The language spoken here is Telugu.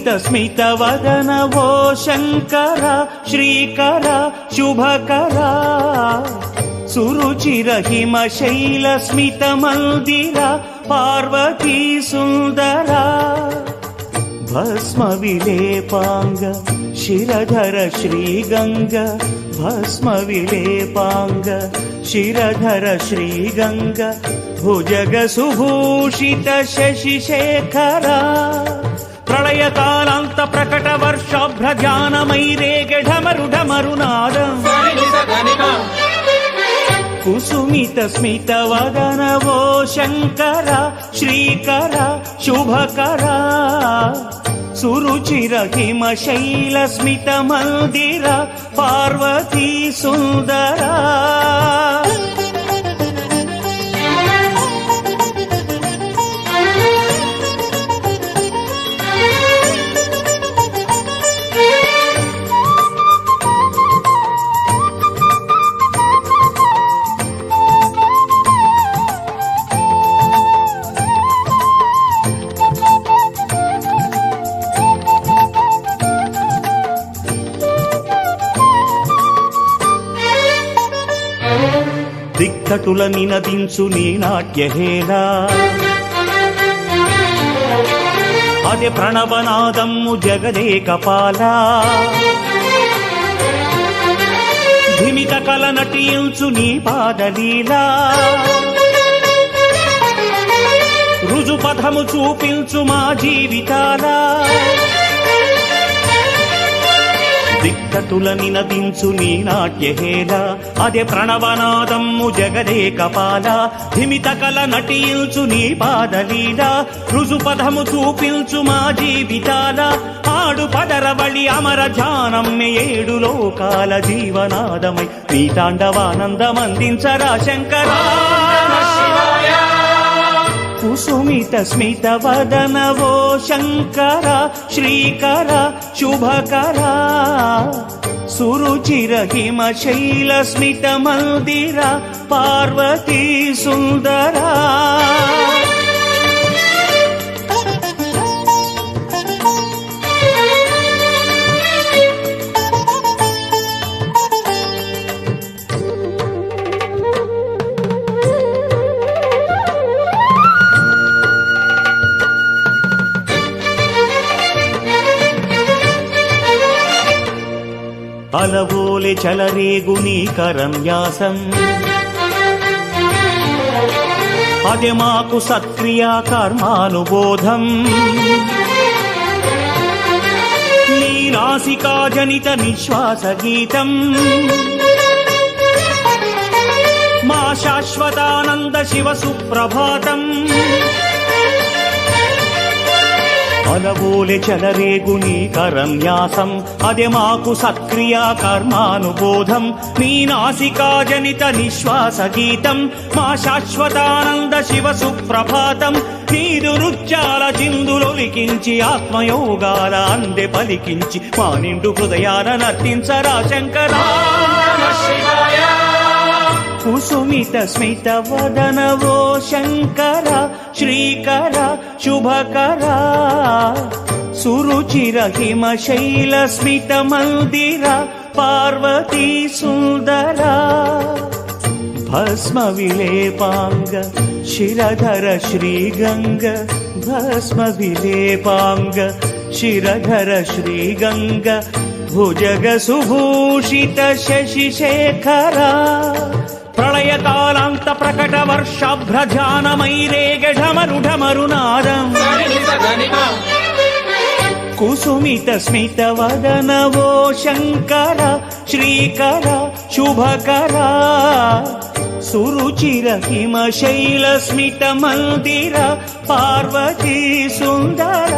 ಕುಸುಮಿತ ಸ್ಮಿತ ವದನ ವೋ ಶಂಕರ ಶ್ರೀಕರ ಶುಭಕರ ಸುರುಚಿರ ಹಿಮ ಶೈಲ ಸ್ಮಿತ ಮಂದಿರ ಪಾರ್ವತಿ ಸುಂದರ ಭಸ್ಮ ವಿಲೇಪಾಂಗ ಶಿರಧರ ಶ್ರೀಗಂಗ ಭಸ್ಮ ವಿಲೇಪಾಂಗ ಶಿರಧರ ಶ್ರೀಗಂಗ ಭುಜಗ ಸುಭೂಷಿತ ಶಶಿಶೇಖರ ಪ್ರಳಯ ಕಾಲಾಂತ ಪ್ರಕಟ ವರ್ಷಾಭ್ರ ಧ್ಯಾನ ಮೈರೇಗೆ ಢಮರು ಢಮರು ನಾದ ಕುಸುಮಿತ ಸ್ಮಿತ ವದನ ವೋ ಶಂಕರ ಶ್ರೀಕರ ಶುಭಕರ ಸುರುಚಿರ ಹಿಮ ಶೈಲ ಸ್ಮಿತ ಮಂದಿರ ಪಾರ್ವತಿ ಸುಂದರ దిక్కటుల నినదించు నీ నాట్యహేళ అదే ప్రణవనాదమ్ము జగదేకపాల ధిమిత కల నటించు నీ పాదలీలా రుజుపథము చూపించు మా జీవితాల దిక్కటుల నినదించు నీ నాట్యహేళ అదే ప్రణవనాదమ్ము జగదేకపాల ధిమిత కల నటించు నీ పాదలీల రుజుపథము చూపించు మా జీవితాల ఆడు పదరవళి అమర ధ్యానమ్మె ఏడు లోకాల జీవనాదమై నీ తాండవానందమందించరా శంకరా కుసుమిత స్మిత వదన వో శంకర శ్రీకర శుభకర సురుచిర హిమ శైల స్మిత మందిర పార్వతీ సుందర అలవోలె చలరేగు నీ కరన్యాసం అదే మాకు సత్క్రియా కర్మానుబోధం నీ నాసికాజనిత నిశ్వాస గీతం మా శాశ్వతానంద శివ సుప్రభాతం అలవోలె చలరేగు నీ కరన్యాసం అదే మాకు సత్క్రియా కర్మానుబోధం నీ నాసికాజనిత నిశ్వాస గీతం మా శాశ్వతానంద శివ సుప్రభాతం నీదు నృత్యాల చిందులొలికించి ఆత్మయోగాల అందె పలికించి మా నిండు హృదయాన నర్తించరా శంకరా కుసుమిత స్మిత వదన వో శంకర శ్రీకర శుభకర సురుచిర హిమ శైల స్మిత మందిర పార్వతీ సుందర భస్మ విలేపాంగ శిరధర శ్రీగంగ భస్మ విలేపాంగ శిరధర శ్రీగంగ భుజగ సుభూషిత శశిశేఖర ప్రళయ కాలాంత ప్రకట వర్షాభ్ర ధ్యాన మైరేగ ఢమరు ఢమరు నాదం కుసుమిత స్మిత వదన వో శంకర శ్రీకర శుభకర సురుచిర హిమ శైల స్మిత మందిర పార్వతీ సుందర